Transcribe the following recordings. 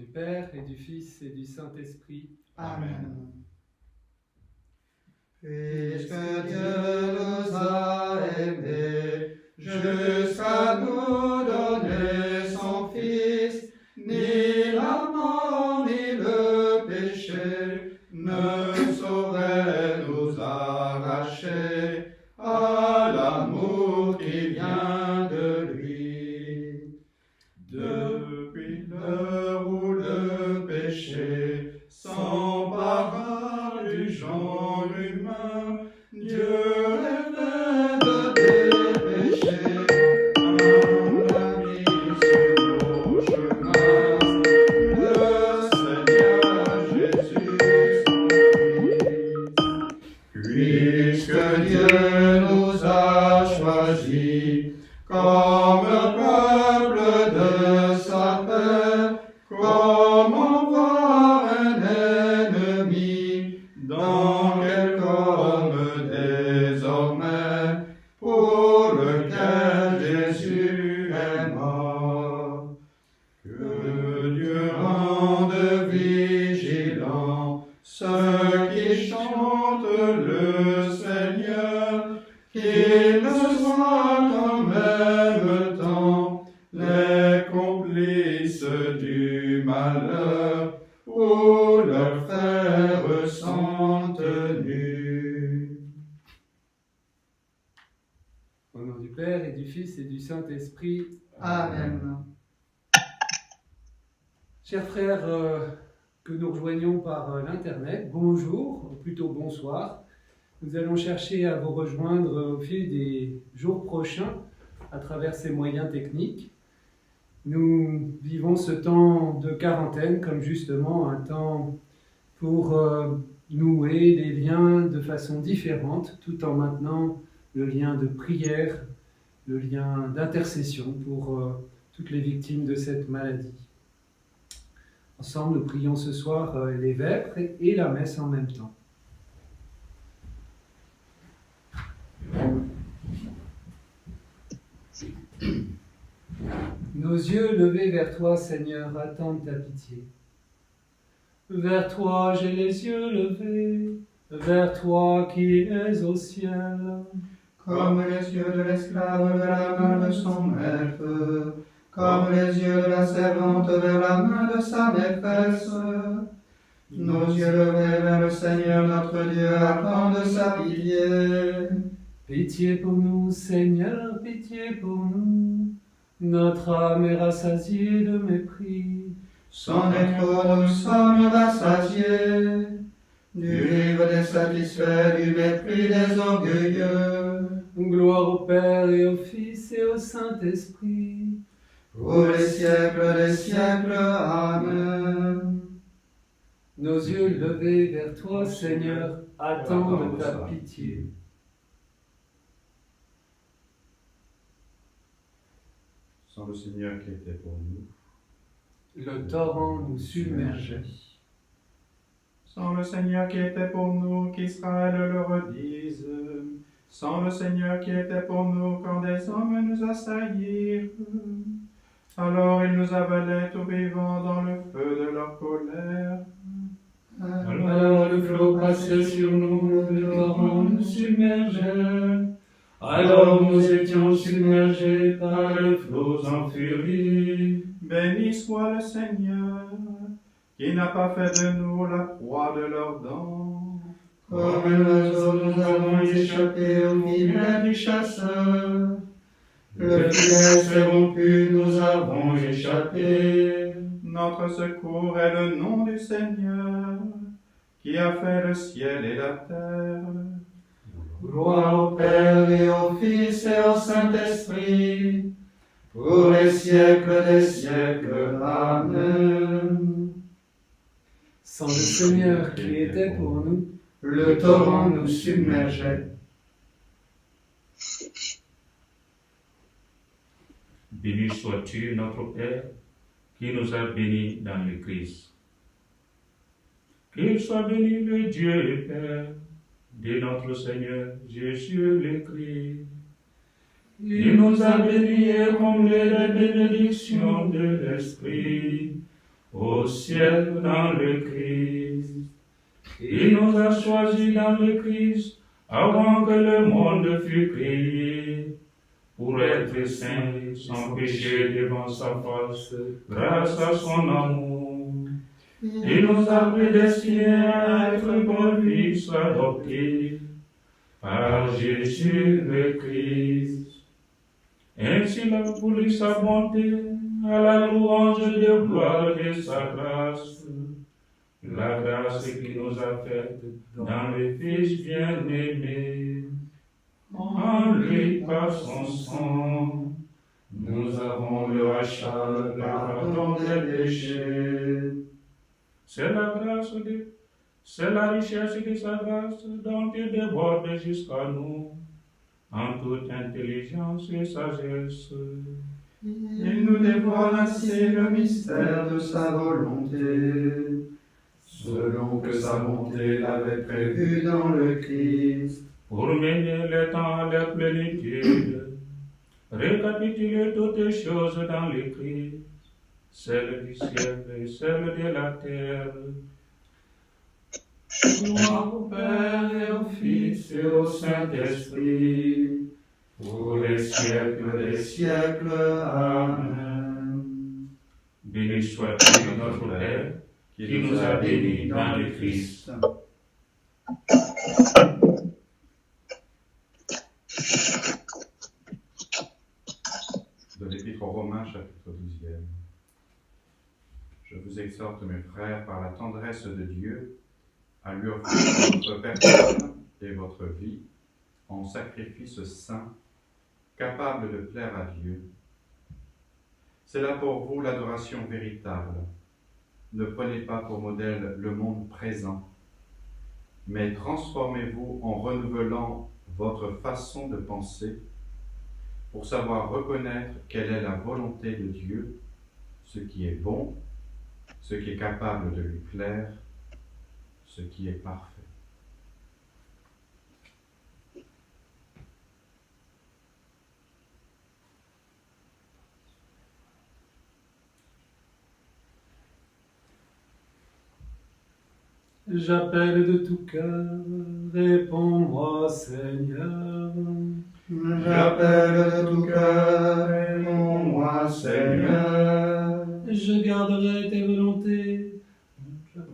du Père et du Fils et du Saint-Esprit. Amen. Puisque Dieu nous a aimés jusqu'à nous donner son Fils, ni la mort ni le péché ne sauraient nous arracher à l'amour qui vient de lui. Depuis l'heure où le péché s'empara du genre humain, Dieu rêvait de dépêcher un ami sur nos chemins, le Seigneur Jésus son Fils. Puisque Dieu nous a choisis comme peuple de sa paix, comment voir un ennemi dans quel homme désormais pour lequel Jésus est mort? Que Dieu rende vigilants ceux qui chantent le Seigneur, qu'ils ne soient en même temps les complices du malheur où leurs frères sont tenus. Au nom du Père et du Fils et du Saint-Esprit. Amen. Chers frères que nous rejoignons par l'Internet, bonjour, ou plutôt bonsoir. Nous allons chercher à vous rejoindre au fil des jours prochains à travers ces moyens techniques. Nous vivons ce temps de quarantaine comme justement un temps pour nouer des liens de façon différente, tout en maintenant le lien de prière, le lien d'intercession pour toutes les victimes de cette maladie. Ensemble, nous prions ce soir les vêpres et la messe en même temps. Nos yeux levés vers toi, Seigneur, attendent ta pitié. Vers toi j'ai les yeux levés, vers toi qui es au ciel. Comme les yeux de l'esclave vers la main de son maître, comme les yeux de la servante vers la main de sa maîtresse. Nos yeux levés vers le Seigneur notre Dieu attendent sa pitié. Pitié pour nous, Seigneur, pitié pour nous. Notre âme est rassasiée de mépris. Sans défaut, nous sommes rassasiés du vivre des satisfaits, du mépris des orgueilleux. Gloire au Père et au Fils et au Saint-Esprit. Pour les siècles des siècles. Amen. Nos yeux levés vers toi, Seigneur, attendent ta pitié. Sans le Seigneur qui était pour nous, Le torrent nous submergeait. Sans le Seigneur qui était pour nous, qu'Israël le redise. Sans le Seigneur qui était pour nous, quand des hommes nous assaillirent. Alors ils nous avalaient tout vivants dans le feu de leur colère. Alors le flot passait sur nous, le torrent nous submergeait. Alors nous étions submergés par le flot en furie. Béni soit le Seigneur, qui n'a pas fait de nous la proie de leurs dents. Comme nous avons échappé au filet du chasseur. Le filet s'est rompu, nous avons échappé. Notre secours est le nom du Seigneur, qui a fait le ciel et la terre. Gloire au Père et au Fils et au Saint-Esprit, pour les siècles des siècles. Amen. Sans le Seigneur qui était pour nous, Le torrent nous submergeait. Béni sois-tu, notre Père, qui nous a bénis dans le Christ. Qu'il soit béni le Dieu et Père de notre Seigneur Jésus le Christ. Il nous a bénis et comblés des bénédictions de l'Esprit, au ciel dans le Christ. Il nous a choisis dans le Christ avant que le monde fût créé, pour être saints, sans péché devant sa face, grâce à son amour. Il nous a prédestinés à être bons fils adoptés par Jésus le Christ. Ainsi il a voulu sa bonté à la louange de gloire de sa grâce, la grâce qui nous a faite dans le Fils bien-aimé. En lui, par son sang, nous avons le rachat, le pardon des péchés. C'est la richesse de sa grâce dont il déborde jusqu'à nous, en toute intelligence et sagesse. Il nous dévoile ainsi le mystère de sa volonté, selon que sa bonté l'avait prévu dans le Christ, pour mener les temps à leur plénitude, récapituler toutes choses dans le Christ, celles du ciel et celles de la terre. Gloire au Père et au Fils et au Saint-Esprit, pour les siècles des siècles. Amen. Béni soit-il notre Père, qui nous a bénis dans le Christ. De l'Épître aux Romains, chapitre 12. Je vous exhorte, mes frères, par la tendresse de Dieu, à lui offrir votre personne et votre vie en sacrifice saint, capable de plaire à Dieu. C'est là pour vous l'adoration véritable. Ne prenez pas pour modèle le monde présent, mais transformez-vous en renouvelant votre façon de penser pour savoir reconnaître quelle est la volonté de Dieu, ce qui est bon, ce qui est capable de lui plaire, ce qui est parfait. J'appelle de tout cœur, réponds-moi Seigneur. J'appelle de tout cœur, réponds-moi Seigneur. Je garderai tes volontés.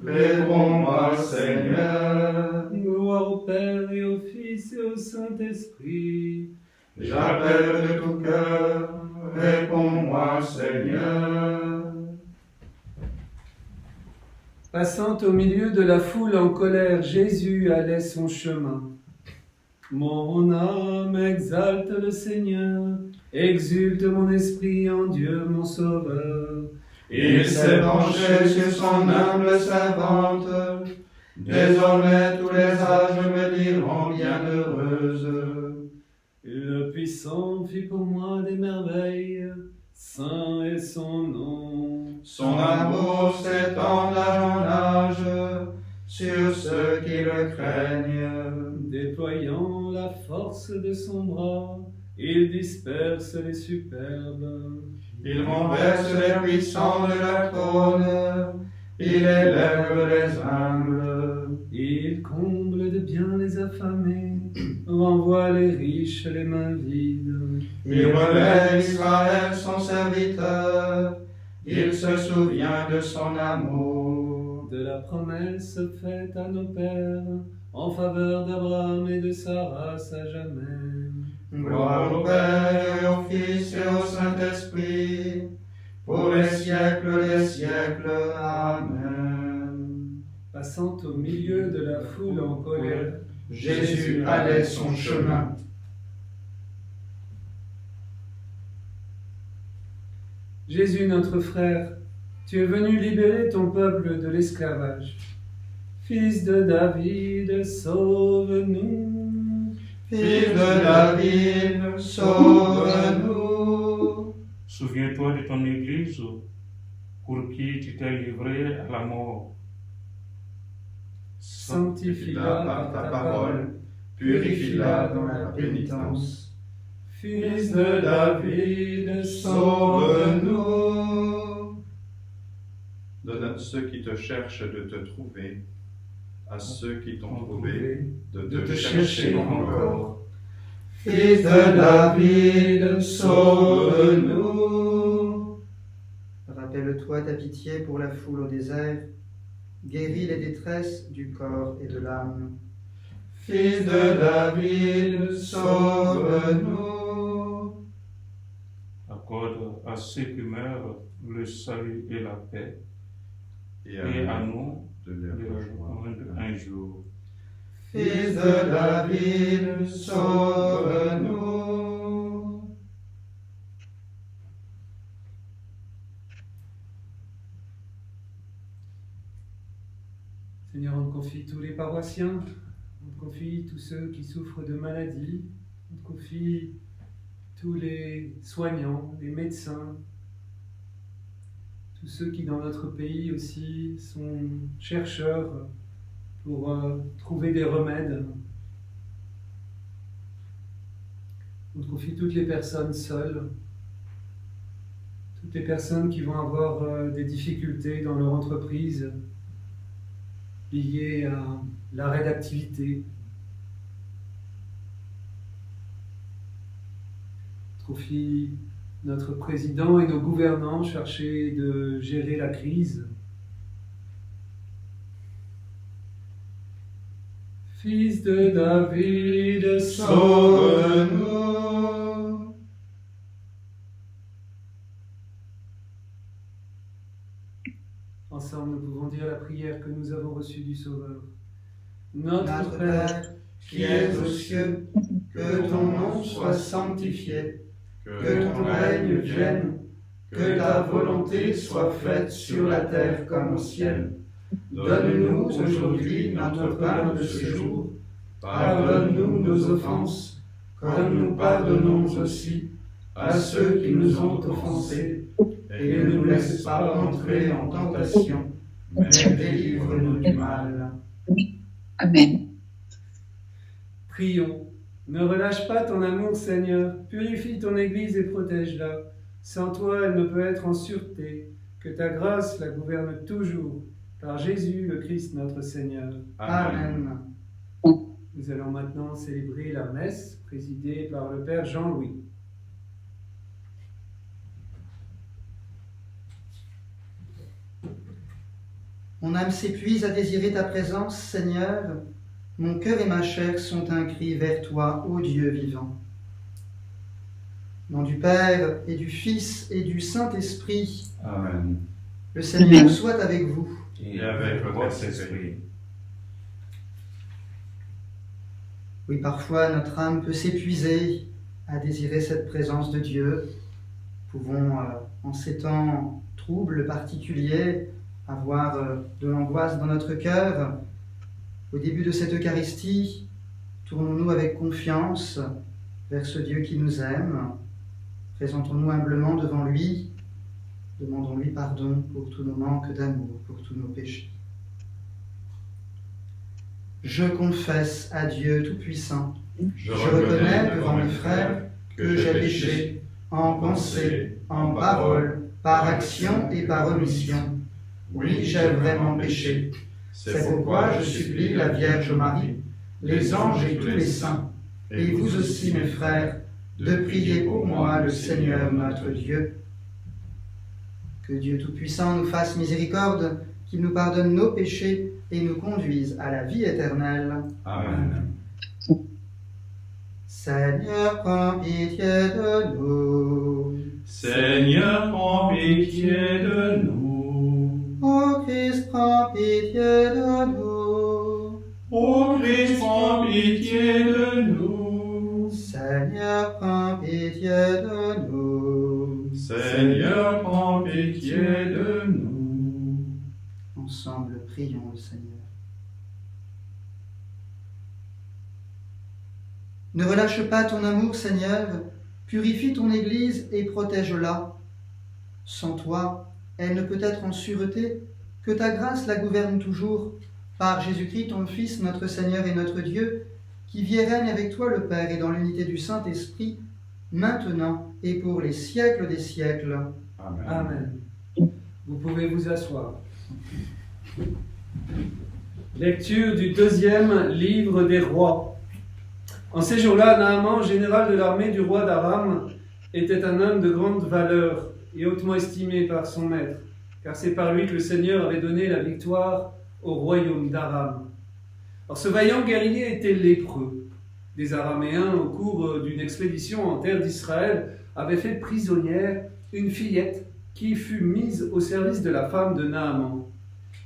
Réponds-moi Seigneur. Gloire au Père et au Fils et au Saint-Esprit. J'appelle de tout cœur, réponds-moi Seigneur. Passant au milieu de la foule en colère, Jésus allait son chemin. Mon âme exalte le Seigneur, exulte mon esprit en Dieu mon Sauveur. Il s'est penché sur son humble servante. Désormais tous les âges me diront bienheureuse. Le puissant fit pour moi des merveilles, saint est son nom. Son amour s'étend d'âge en âge sur ceux qui le craignent. Déployant la force de son bras, il disperse les superbes. Il renverse les puissants de leur trône, il élève les humbles. Il comble de bien les affamés, renvoie les riches les mains vides. Il relève Israël son serviteur, il se souvient de son amour. De la promesse faite à nos pères, en faveur d'Abraham et de sa race à jamais. Gloire au Père et au Fils et au Saint-Esprit, pour les siècles des siècles. Amen. Passant au milieu de la foule en colère, Jésus allait son chemin. Jésus notre frère, tu es venu libérer ton peuple de l'esclavage. Fils de David, sauve-nous. Fils de David, sauve-nous. Souviens-toi de ton Église pour qui tu t'es livré à la mort. Sanctifie-la par ta parole, purifie-la dans la pénitence. Fils de David, Sauve-nous. De ceux qui te cherchent de te trouver, à ceux qui t'ont trouvé de te chercher encore. Fils de David, sauve-nous. Rappelle-toi ta pitié pour la foule au désert, guéris les détresses du corps et de l'âme. Fils de David, sauve-nous. Accorde à ceux qui meurent le salut et la paix, Et à nous de les rejoindre. un jour. Fils de David, sauve-nous. Seigneur, on te confie tous les paroissiens, on te confie tous ceux qui souffrent de maladies, on te confie tous les soignants, les médecins, tous ceux qui dans notre pays aussi sont chercheurs pour trouver des remèdes. On te confie toutes les personnes seules, toutes les personnes qui vont avoir des difficultés dans leur entreprise liées à l'arrêt d'activité. On te confie notre président et nos gouvernants chercher de gérer la crise. Fils de David, sauve-nous. Ensemble, nous pouvons dire la prière que nous avons reçue du Sauveur. Notre Père, qui es aux cieux, que ton nom soit sanctifié, que ton règne vienne, que ta volonté soit faite sur la terre comme au ciel. Donne-nous aujourd'hui notre pain de ce jour. Pardonne-nous nos offenses, comme nous pardonnons aussi à ceux qui nous ont offensés. Et ne nous laisse pas entrer en tentation, mais délivre-nous du mal. Amen. Prions. Ne relâche pas ton amour, Seigneur. Purifie ton Église et protège-la. Sans toi, elle ne peut être en sûreté. Que ta grâce la gouverne toujours. Par Jésus, le Christ, notre Seigneur. Amen. Nous allons maintenant célébrer la messe présidée par le Père Jean-Louis. Mon âme s'épuise à désirer ta présence, Seigneur. Mon cœur et ma chair sont un cri vers toi, ô Dieu vivant. Au nom du Père et du Fils et du Saint-Esprit, Amen. le Seigneur soit avec vous. Et avec votre esprit. Oui, parfois notre âme peut s'épuiser à désirer cette présence de Dieu. Nous pouvons, en ces temps troubles particuliers, avoir de l'angoisse dans notre cœur. Au début de cette Eucharistie, tournons-nous avec confiance vers ce Dieu qui nous aime. Présentons-nous humblement devant lui. Demandons-lui pardon pour tous nos manques d'amour, pour tous nos péchés. Je confesse à Dieu Tout-Puissant. Je reconnais devant mes frères que j'ai péché en pensée, en parole, par action et par omission. Oui, j'ai vraiment péché. C'est pourquoi je supplie la Vierge Marie, les anges et tous les saints, et vous aussi mes frères, de prier pour moi le Seigneur notre Dieu. Que Dieu Tout-Puissant nous fasse miséricorde, qu'il nous pardonne nos péchés et nous conduise à la vie éternelle. Amen. Seigneur, prends pitié de nous. Seigneur, prends pitié de nous. Ô Christ, prends pitié de nous. Ô Christ, prends pitié de nous. Seigneur, prends pitié de nous. Seigneur, prends pitié de nous. Ensemble, prions le Seigneur. Ne relâche pas ton amour, Seigneur. Purifie ton Église et protège-la. Sans toi, elle ne peut être en sûreté. Que ta grâce la gouverne toujours. Par Jésus-Christ, ton Fils, notre Seigneur et notre Dieu, qui vit et règne avec toi le Père et dans l'unité du Saint-Esprit, maintenant et pour les siècles des siècles. Amen. Amen. Vous pouvez vous asseoir. Lecture du 2e livre des rois. En ces jours-là, Naaman, général de l'armée du roi d'Aram, était un homme de grande valeur et hautement estimé par son maître, car c'est par lui que le Seigneur avait donné la victoire au royaume d'Aram. Or ce vaillant guerrier était lépreux. Les Araméens, au cours d'une expédition en terre d'Israël, avaient fait prisonnière une fillette qui fut mise au service de la femme de Naaman.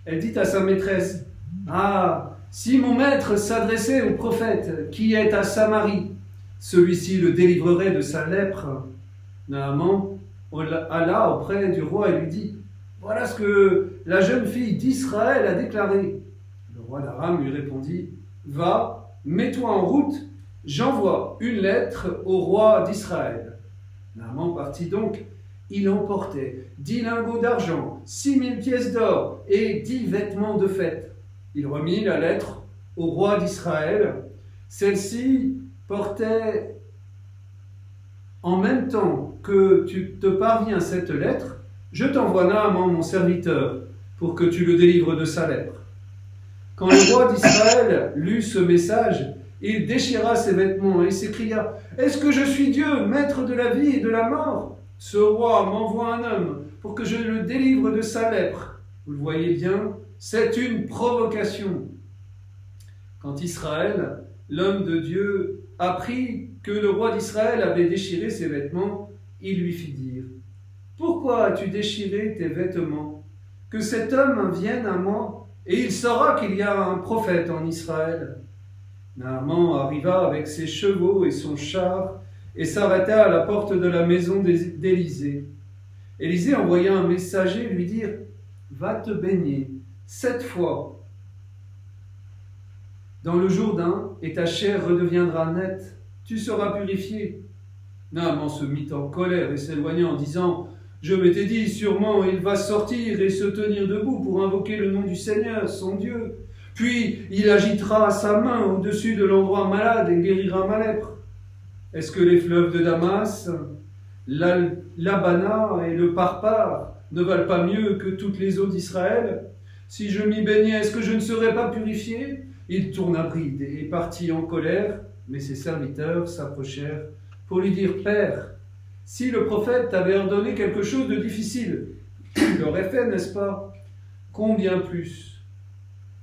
Elle dit à sa maîtresse: « Ah, si mon maître s'adressait au prophète qui est à Samarie, celui-ci le délivrerait de sa lèpre. » Naaman alla auprès du roi et lui dit: « Voilà ce que la jeune fille d'Israël a déclaré. » Le roi d'Aram lui répondit: « Va, mets-toi en route, j'envoie une lettre au roi d'Israël. » Naaman partit donc. Il emportait 10 lingots d'argent, 6000 pièces d'or et 10 vêtements de fête. Il remit la lettre au roi d'Israël. Celle-ci portait: en même temps que tu te parviens cette lettre, je t'envoie Naaman mon serviteur, pour que tu le délivres de sa lèpre. Quand le roi d'Israël lut ce message, il déchira ses vêtements et s'écria: « Est-ce que je suis Dieu, maître de la vie et de la mort? Ce roi m'envoie un homme pour que je le délivre de sa lèpre. Vous le voyez bien, c'est une provocation. » Quand Israël, l'homme de Dieu, apprit que le roi d'Israël avait déchiré ses vêtements, il lui fit dire: « Pourquoi as-tu déchiré tes vêtements? Que cet homme vienne à moi, et il saura qu'il y a un prophète en Israël. » Naaman arriva avec ses chevaux et son char et s'arrêta à la porte de la maison d'Élisée. Élisée envoya un messager lui dire: « Va te baigner 7 fois dans le Jourdain, et ta chair redeviendra nette, tu seras purifié. » Naaman se mit en colère et s'éloigna en disant: « Je m'étais dit, sûrement il va sortir et se tenir debout pour invoquer le nom du Seigneur, son Dieu. Puis il agitera sa main au-dessus de l'endroit malade et guérira ma lèpre. Est-ce que les fleuves de Damas, l'Abana et le Parpar ne valent pas mieux que toutes les eaux d'Israël? Si je m'y baignais, est-ce que je ne serais pas purifié? » Il tourna bride et partit en colère, mais ses serviteurs s'approchèrent pour lui dire: « Père, si le prophète t'avait ordonné quelque chose de difficile, tu l'aurais fait, n'est-ce pas? Combien plus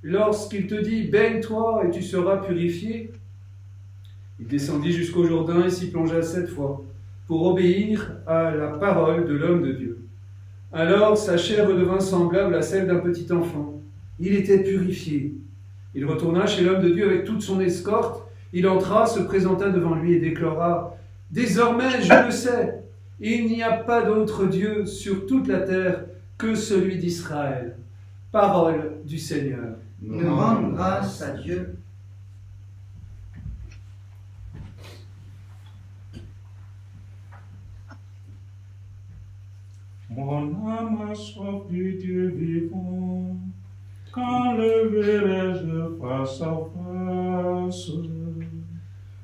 lorsqu'il te dit: baigne-toi et tu seras purifié. » Il descendit jusqu'au Jourdain et s'y plongea 7 fois, pour obéir à la parole de l'homme de Dieu. Alors sa chair redevint semblable à celle d'un petit enfant. Il était purifié. Il retourna chez l'homme de Dieu avec toute son escorte. Il entra, se présenta devant lui et déclara: « Désormais, je le sais, il n'y a pas d'autre Dieu sur toute la terre que celui d'Israël. » Parole du Seigneur. Nous rendons grâce à Dieu. Mon âme a soif du Dieu vivant, quand le verrai-je face à face?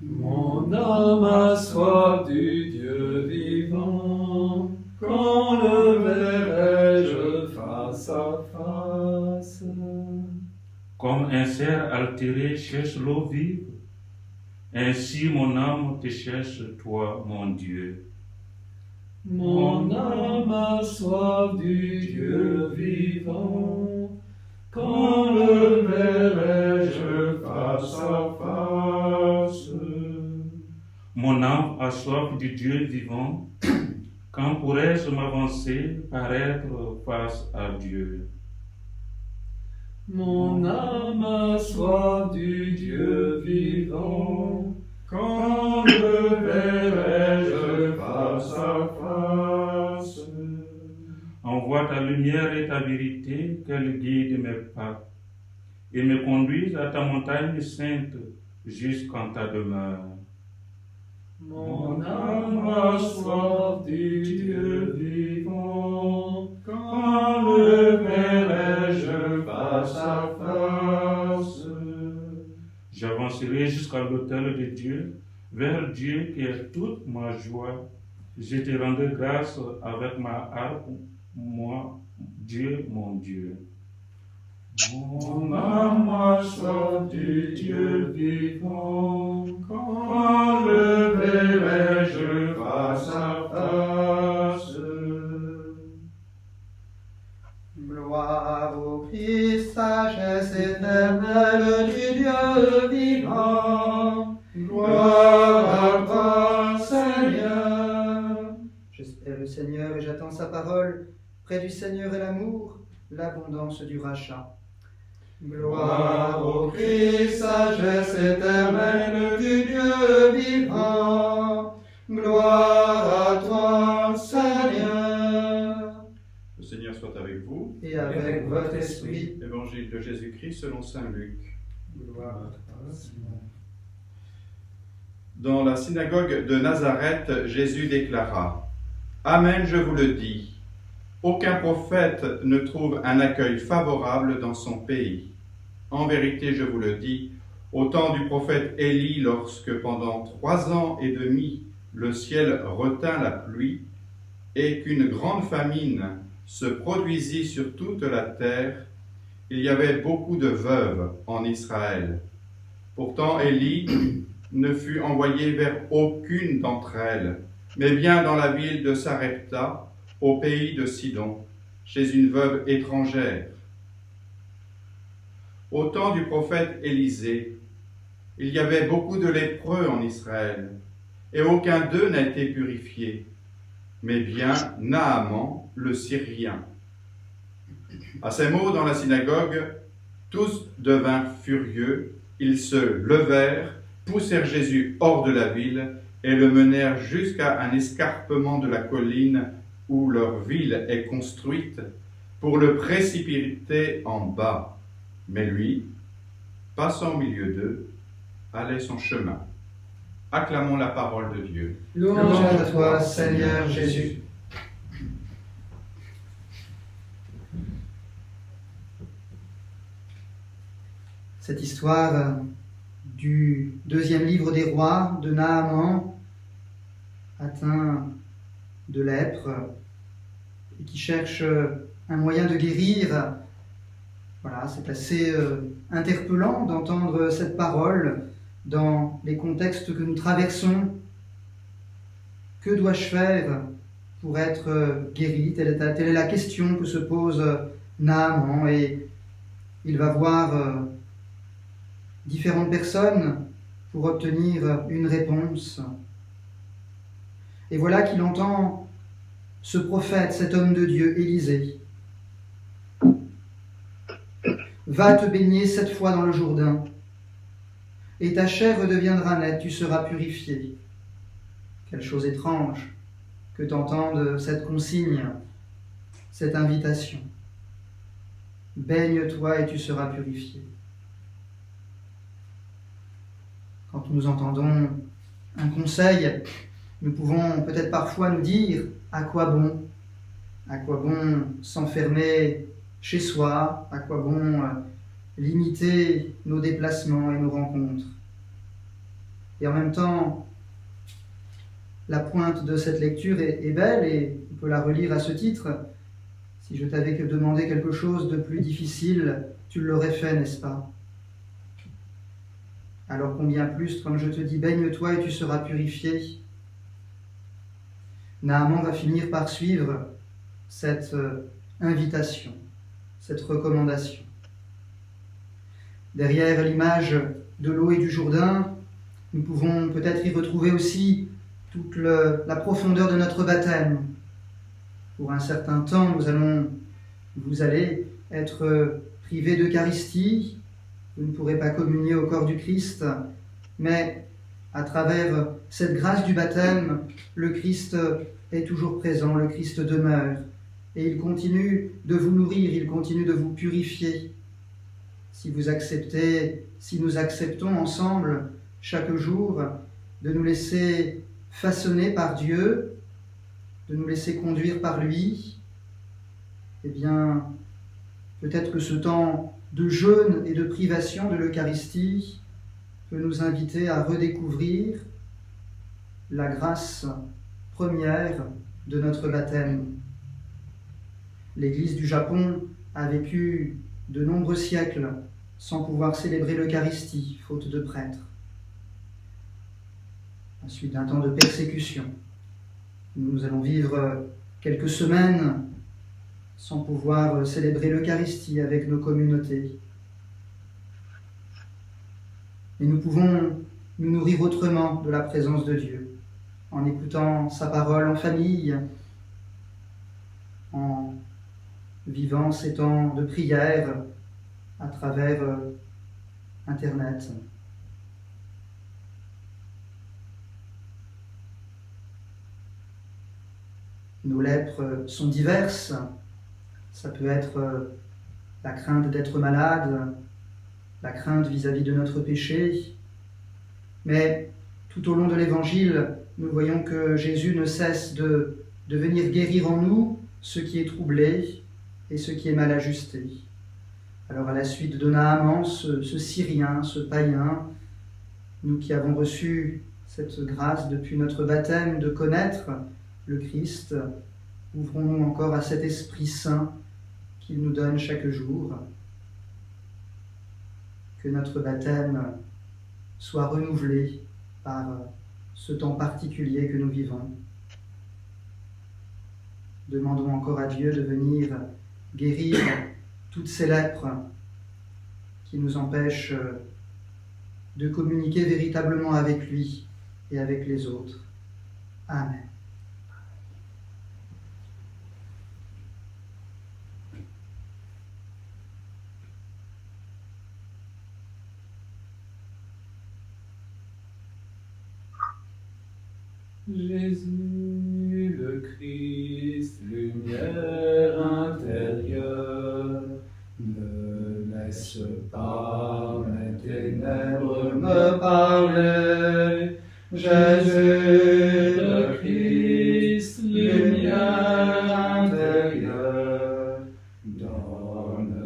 Mon âme a soif du Dieu vivant, quand le verrai-je face à face? Comme un cerf altéré cherche l'eau vive, ainsi mon âme te cherche, toi, mon Dieu. Mon âme a soif du Dieu vivant, quand le verrai-je face à face? Mon âme a soif du Dieu vivant, quand pourrais-je m'avancer, paraître face à Dieu? Mon âme a soif du Dieu vivant, quand le verrai-je face à face? Envoie ta lumière et ta vérité, qu'elle guide mes pas, et me conduise à ta montagne sainte jusqu'en ta demeure. Mon âme a soif du Dieu vivant, quand le verrai-je face à face? J'avancerai jusqu'à l'autel de Dieu, vers Dieu qui est toute ma joie. Je te rendrai grâce avec ma harpe, moi, Dieu, mon Dieu. Mon âme a soif du Dieu vivant, quand le verrai-je face à face? Gloire au Christ, sagesse éternelle du Dieu vivant. Gloire à toi, Seigneur. J'espère le Seigneur et j'attends sa parole. Près du Seigneur est l'amour, l'abondance du rachat. Gloire au Christ, sagesse éternelle du Dieu vivant. Gloire à toi, Seigneur. Le Seigneur soit avec vous. Et avec votre esprit. Évangile de Jésus-Christ selon saint Luc. Gloire à toi, Seigneur. Dans la synagogue de Nazareth, Jésus déclara: Amen, je vous le dis, aucun prophète ne trouve un accueil favorable dans son pays. En vérité, je vous le dis, au temps du prophète Élie, lorsque pendant 3 ans et demi le ciel retint la pluie et qu'une grande famine se produisit sur toute la terre, il y avait beaucoup de veuves en Israël. Pourtant, Élie ne fut envoyé vers aucune d'entre elles, mais bien dans la ville de Sarepta, au pays de Sidon, chez une veuve étrangère. Au temps du prophète Élisée, il y avait beaucoup de lépreux en Israël, et aucun d'eux n'a été purifié, mais bien Naaman, le Syrien. À ces mots dans la synagogue, tous devinrent furieux, ils se levèrent, poussèrent Jésus hors de la ville et le menèrent jusqu'à un escarpement de la colline où leur ville est construite, pour le précipiter en bas. Mais lui, passant au milieu d'eux, allait son chemin. Acclamons la parole de Dieu. Louange à toi, Seigneur Jésus. Cette histoire du 2e livre des rois de Naaman, atteint de lèpre et qui cherche un moyen de guérir. Voilà, c'est assez interpellant d'entendre cette parole dans les contextes que nous traversons. Que dois-je faire pour être guéri? Telle est la question que se pose Naaman, et il va voir différentes personnes pour obtenir une réponse. Et voilà qu'il entend ce prophète, cet homme de Dieu, Élisée. Va te baigner 7 fois dans le Jourdain, et ta chair redeviendra nette, tu seras purifié. Quelle chose étrange que t'entendes cette consigne, cette invitation. Baigne-toi et tu seras purifié. Quand nous entendons un conseil, nous pouvons peut-être parfois nous dire à quoi bon s'enfermer chez soi, à quoi bon limiter nos déplacements et nos rencontres. Et en même temps, la pointe de cette lecture est belle et on peut la relire à ce titre. Si je t'avais demandé quelque chose de plus difficile, tu l'aurais fait, n'est-ce pas? Alors combien plus, comme je te dis, baigne-toi et tu seras purifié. Naaman va finir par suivre cette invitation, cette recommandation. Derrière l'image de l'eau et du Jourdain, nous pouvons peut-être y retrouver aussi toute la profondeur de notre baptême. Pour un certain temps, vous allez être privés d'Eucharistie, vous ne pourrez pas communier au corps du Christ, mais à travers cette grâce du baptême, le Christ est toujours présent, le Christ demeure, et il continue de vous nourrir, il continue de vous purifier. Si nous acceptons ensemble, chaque jour, de nous laisser façonner par Dieu, de nous laisser conduire par lui, eh bien, peut-être que ce temps de jeûne et de privation de l'Eucharistie peut nous inviter à redécouvrir la grâce première de notre baptême. L'Église du Japon a vécu de nombreux siècles sans pouvoir célébrer l'Eucharistie, faute de prêtres. À la suite d'un temps de persécution, nous allons vivre quelques semaines sans pouvoir célébrer l'Eucharistie avec nos communautés. Et nous pouvons nous nourrir autrement de la présence de Dieu, en écoutant sa parole en famille, en vivant ces temps de prière à travers Internet. Nos lèpres sont diverses. Ça peut être la crainte d'être malade, la crainte vis-à-vis de notre péché. Mais tout au long de l'Évangile, nous voyons que Jésus ne cesse de venir guérir en nous ce qui est troublé et ce qui est mal ajusté. Alors à la suite de Naaman, ce Syrien, ce païen, nous qui avons reçu cette grâce depuis notre baptême de connaître le Christ, ouvrons-nous encore à cet Esprit Saint qu'il nous donne chaque jour. Que notre baptême soit renouvelé par ce temps particulier que nous vivons. Demandons encore à Dieu de venir guérir toutes ces lèpres qui nous empêchent de communiquer véritablement avec lui et avec les autres. Amen. Jésus le Christ, lumière intérieure, ne laisse pas mes ténèbres me parler. Jésus le Christ, lumière intérieure, donne-moi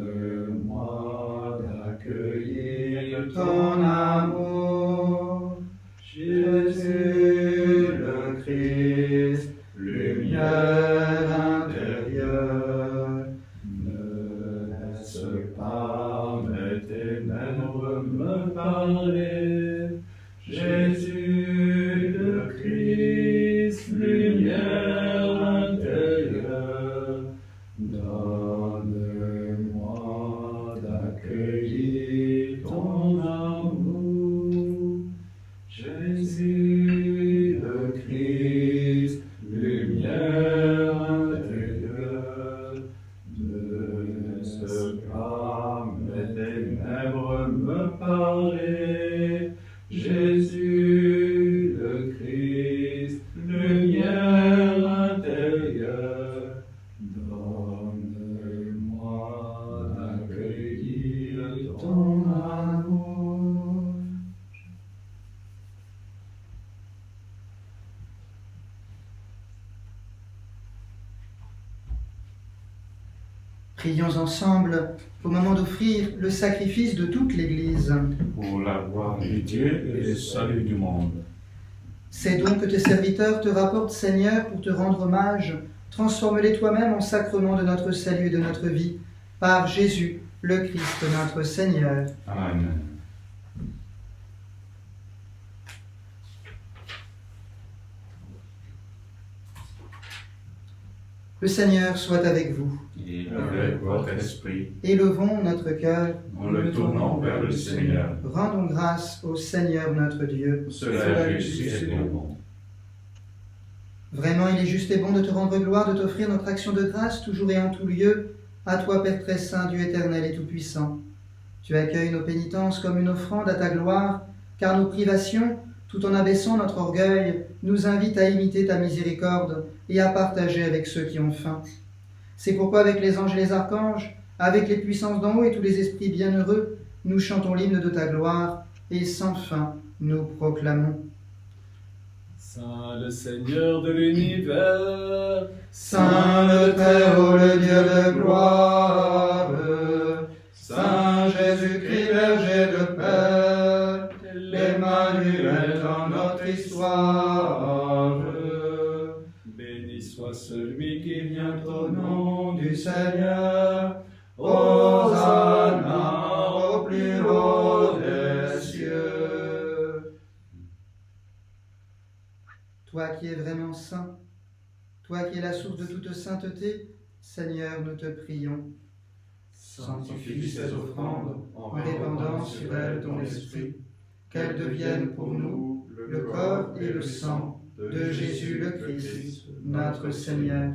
d'accueillir ton amour. Jésus le Christ, lumière intérieure, ne laisse pas mes ténèbres me parler. Jésus le Christ, lumière intérieure, donne-moi d'accueillir ton amour. Jésus le Christ, lumière intérieure, ne laisse pas mes ténèbres me parler. Jésus le Christ, lumière intérieure, donne-moi d'accueillir ton amour. Prions ensemble au moment d'offrir le sacrifice de toute l'Église. Pour la gloire de Dieu et le salut du monde. Ces dons que tes serviteurs te rapportent, Seigneur, pour te rendre hommage, transforme-les toi-même en sacrement de notre salut et de notre vie, par Jésus, le Christ, notre Seigneur. Amen. Le Seigneur soit avec vous. Et avec votre esprit, Élevons notre cœur. en le tournant vers le Seigneur. Rendons grâce au Seigneur notre Dieu. Cela est juste et bon. Vraiment, il est juste et bon de te rendre gloire, de t'offrir notre action de grâce, toujours et en tout lieu, à toi, Père très saint, Dieu éternel et tout-puissant. Tu accueilles nos pénitences comme une offrande à ta gloire, car nos privations, tout en abaissant notre orgueil, nous invitent à imiter ta miséricorde et à partager avec ceux qui ont faim. C'est pourquoi avec les anges et les archanges, avec les puissances d'en haut et tous les esprits bienheureux, nous chantons l'hymne de ta gloire et sans fin nous proclamons. Saint le Seigneur de l'univers, Saint le Très-Haut, le Dieu de gloire, Saint Jésus-Christ, berger de paix, l'Emmanuel dans notre histoire. béni soit celui qui vient au Au nom nom du Seigneur, Hosanna. qui es vraiment saint, toi qui es la source de toute sainteté, Seigneur, nous te prions. Sanctifie ces offrandes en répandant sur elles ton esprit, qu'elles deviennent pour nous le corps et le sang de Jésus le Christ, notre Seigneur.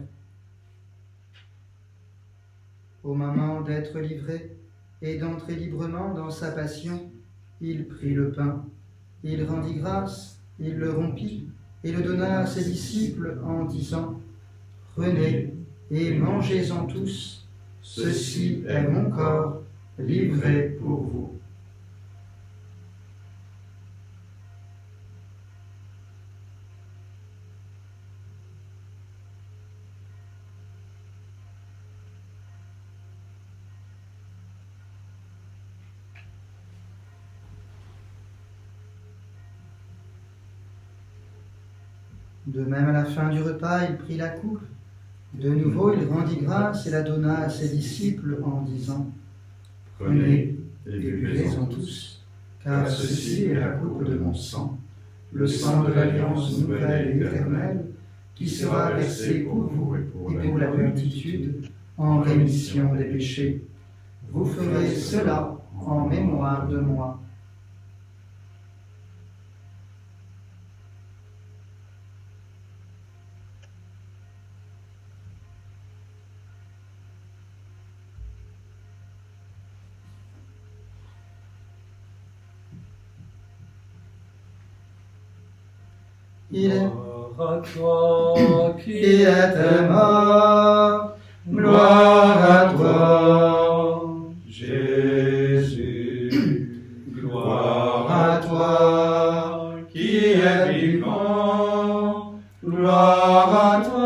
Au moment d'être livré et d'entrer librement dans sa passion, il prit le pain, il rendit grâce, il le rompit et le donna à ses disciples en disant : « Prenez et mangez-en tous, ceci est mon corps livré pour vous. » De même, à la fin du repas, il prit la coupe. De nouveau, il rendit grâce et la donna à ses disciples en disant : « Prenez et buvez-en tous, car ceci est la coupe de mon sang, le sang de l'alliance nouvelle et éternelle, qui sera versé pour vous et pour la multitude en rémission des péchés. Vous ferez cela en mémoire de moi. » Il est Gloire à toi qui était mort, gloire à toi, Jésus, gloire à toi qui es vivant, gloire à toi,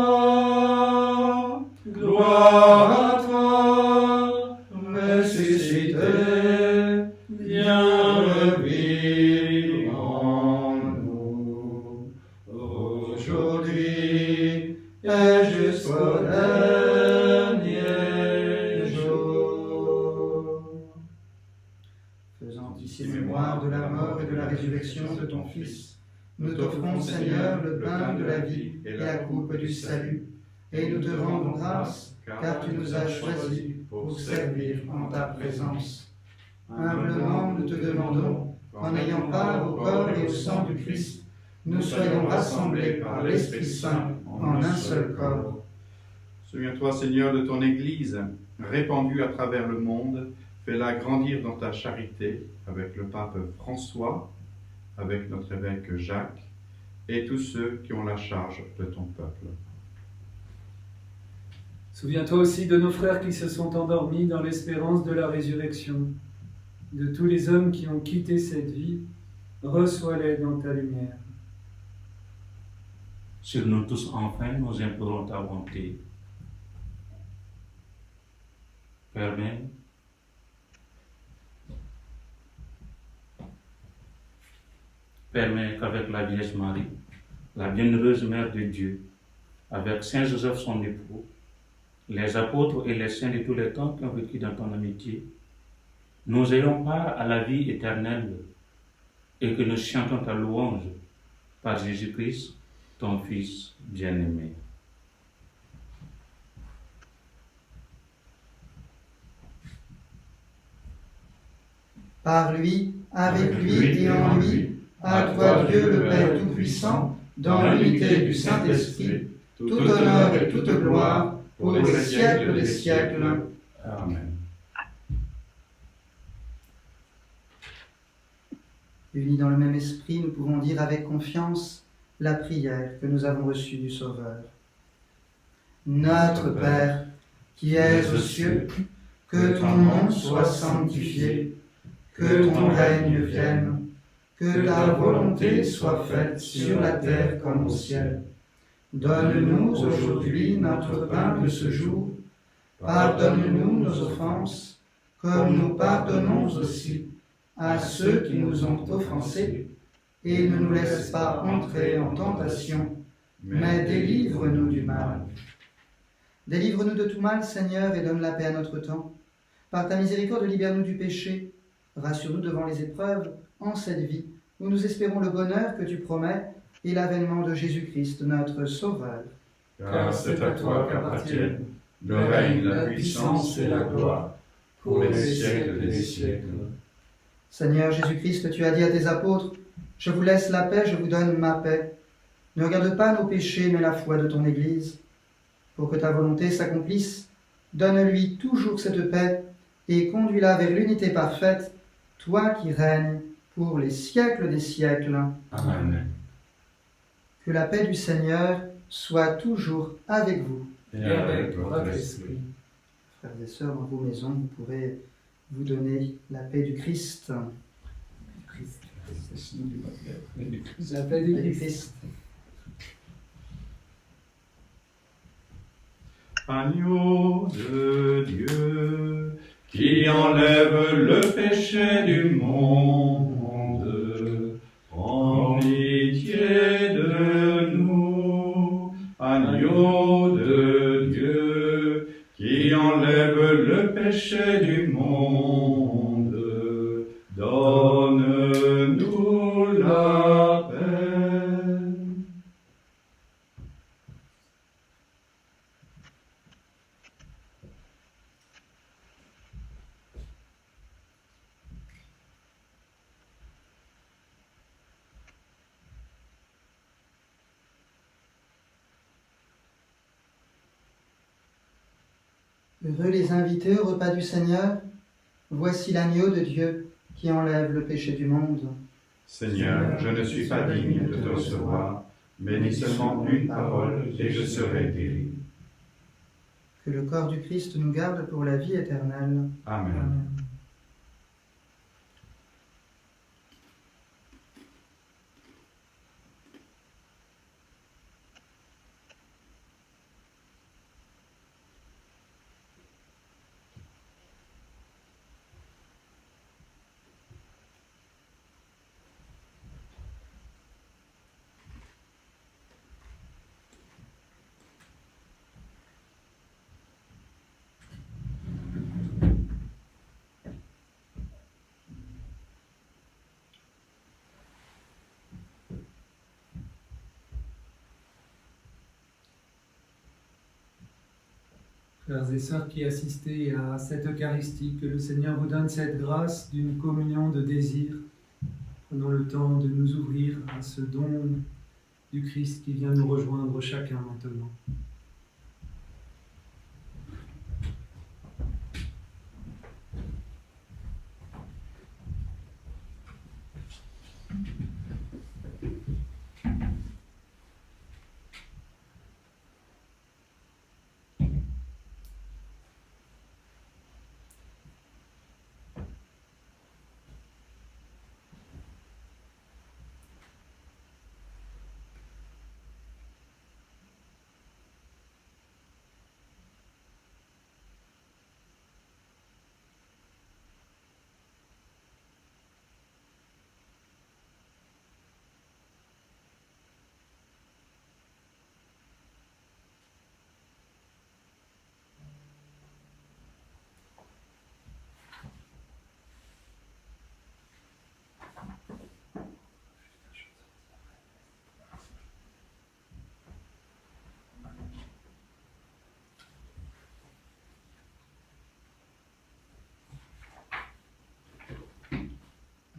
ressuscité, viens revivre en nous. Aujourd'hui et jusqu'au dernier jour. Faisant ici mémoire de la mort et de la résurrection de ton Fils, nous t'offrons, Seigneur, le pain de la vie et la coupe du salut, et nous te rendons grâce, car tu nous as choisis pour servir en ta présence. Humblement, nous te demandons, en ayant part au corps et au sang du Christ, nous soyons rassemblés par l'Esprit Saint en un seul corps. Souviens-toi, Seigneur, de ton Église, répandue à travers le monde. Fais-la grandir dans ta charité avec le pape François, avec notre évêque Jacques et tous ceux qui ont la charge de ton peuple. Souviens-toi aussi de nos frères qui se sont endormis dans l'espérance de la résurrection, de tous les hommes qui ont quitté cette vie. Reçois-les dans ta lumière. Sur nous tous, enfin, nous implorons ta bonté. Permets qu'avec la Vierge Marie, la bienheureuse Mère de Dieu, avec Saint Joseph son époux, les apôtres et les saints de tous les temps qui ont vécu dans ton amitié, nous ayons part à la vie éternelle et que nous chantons ta louange par Jésus-Christ, ton Fils bien-aimé. Par lui, avec lui et en lui, à toi Dieu le Père Tout-Puissant, dans l'unité du Saint-Esprit, tout honneur et toute gloire, pour les siècles des siècles. Amen. Unis dans le même esprit, nous pouvons dire avec confiance la prière que nous avons reçue du Sauveur. Notre Père, qui es aux cieux, que ton nom soit sanctifié, que ton règne vienne, que ta volonté soit faite sur la terre comme au ciel. Donne-nous aujourd'hui notre pain de ce jour. Pardonne-nous nos offenses, comme nous pardonnons aussi à ceux qui nous ont offensés, et ne nous laisse pas entrer en tentation, mais délivre-nous du mal. Délivre-nous de tout mal, Seigneur, et donne la paix à notre temps. Par ta miséricorde, libère-nous du péché. Rassure-nous devant les épreuves, en cette vie, où nous espérons le bonheur que tu promets, et l'avènement de Jésus-Christ, notre Sauveur. Car c'est à toi qu'appartiennent le règne, la puissance et la gloire, pour les siècles des siècles. Seigneur Jésus-Christ, tu as dit à tes apôtres, « Je vous laisse la paix, je vous donne ma paix. Ne regarde pas nos péchés, mais la foi de ton Église. Pour que ta volonté s'accomplisse, donne-lui toujours cette paix et conduis-la vers l'unité parfaite, toi qui règnes pour les siècles des siècles. Amen. Que la paix du Seigneur soit toujours avec vous. Et avec votre esprit. Frères et sœurs, dans vos maisons, vous pourrez vous donner la paix du Christ. La paix du La paix du Christ. Christ. Agneau de Dieu, qui enlève le péché du monde, prends pitié de nous. Agneau de Dieu, qui enlève le péché du monde, donne-nous la paix. Heureux les invités au repas du Seigneur. Voici l'agneau de Dieu qui enlève le péché du monde. Seigneur, je ne suis pas digne de te recevoir, mais dis seulement une parole et je serai guéri. Que le corps du Christ nous garde pour la vie éternelle. Amen. Frères et sœurs qui assistez à cette Eucharistie, que le Seigneur vous donne cette grâce d'une communion de désir. Prenons le temps de nous ouvrir à ce don du Christ qui vient nous rejoindre chacun maintenant.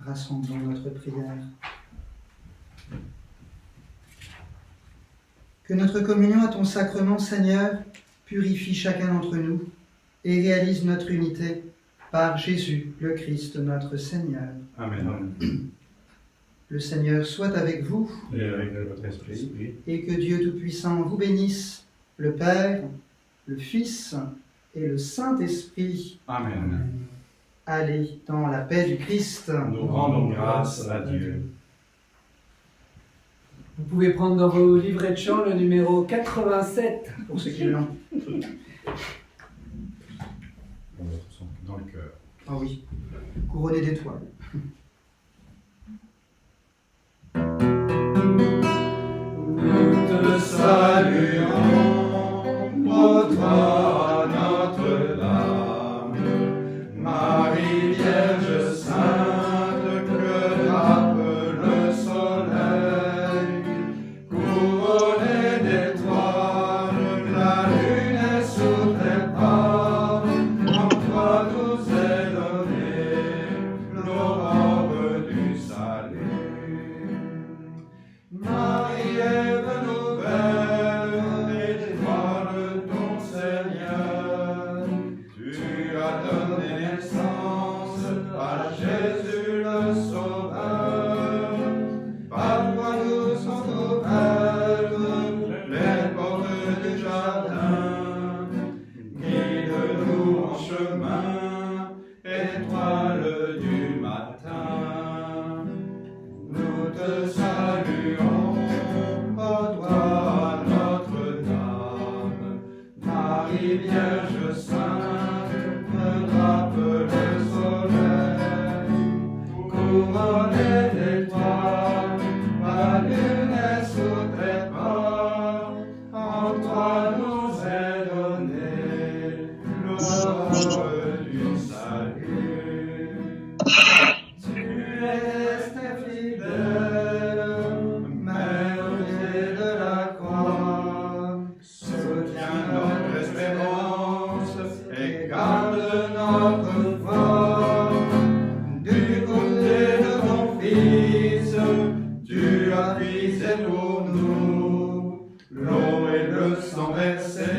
Rassemblons notre prière. Que notre communion à ton sacrement, Seigneur, purifie chacun d'entre nous et réalise notre unité par Jésus, le Christ, notre Seigneur. Amen. Le Seigneur soit avec vous Et avec votre esprit. et que Dieu Tout-Puissant vous bénisse, le Père, le Fils et le Saint-Esprit. Amen. Allez dans la paix du Christ. Nous rendons grâce à Dieu. Vous pouvez prendre dans vos livrets de chant le numéro 87. Pour ceux qui l'ont. On va tous dans le cœur. Ah oui, couronné d'étoiles. Nous te saluons, ô toi, Notre-Dame, Marie Vierge Sainte, que tape le soleil, étoile du matin, nous te saluons, ô toi Notre-Dame, Marie Vierge Sainte, drape le soleil, couronnée d'étoiles, la lune est sous tes pas, en toi nous est donné l'aurore du salut. Tu es restée fidèle, Mère de la croix, soutiens notre espérance et garde notre foi. Du côté de ton Fils, tu as puisé pour nous l'eau et le sang versé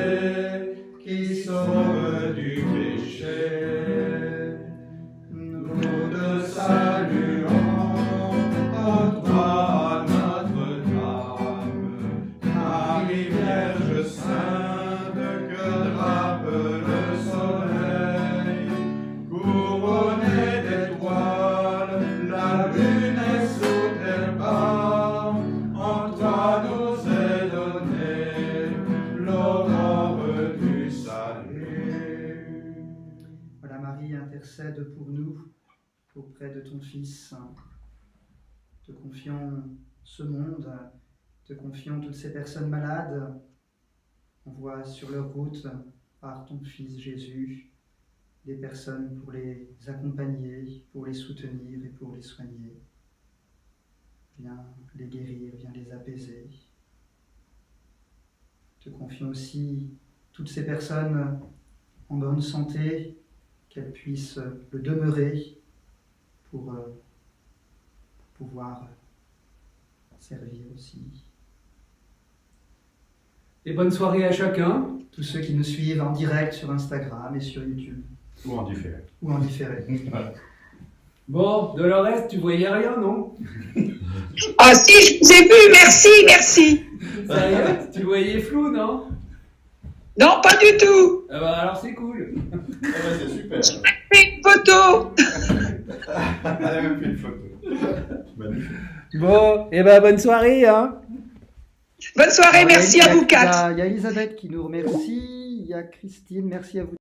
qui sauve du péché. Nous te saluons, ô toi Notre-Dame, Marie Vierge Sainte, que drape le soleil, couronnée d'étoiles, la lune est sous tes pas, en toi nous est donné l'aurore du salut. Voilà, Marie, intercède pour nous auprès de ton Fils. Te confions ce monde, te confions toutes ces personnes malades. Envoie sur leur route, par ton Fils Jésus, des personnes pour les accompagner, pour les soutenir et pour les soigner. Viens les guérir, viens les apaiser. Te confions aussi toutes ces personnes en bonne santé, qu'elles puissent le demeurer pour pouvoir servir aussi. Et bonne soirée à chacun. Tous ceux qui nous suivent en direct sur Instagram et sur YouTube, Ou en différé. ou en différé. Bon, Dolores, tu voyais rien, non? Ah si, je vous ai vu, merci, merci. Sérieux? Tu voyais flou, non? Non, pas du tout. Ah bah alors c'est cool. C'est super. Fais une photo. Elle a même fait une photo. Magnifique. Bon, et ben bonne soirée, hein. Bonne soirée, merci à vous quatre. Il y a Elisabeth qui nous remercie, il y a Christine, merci à vous.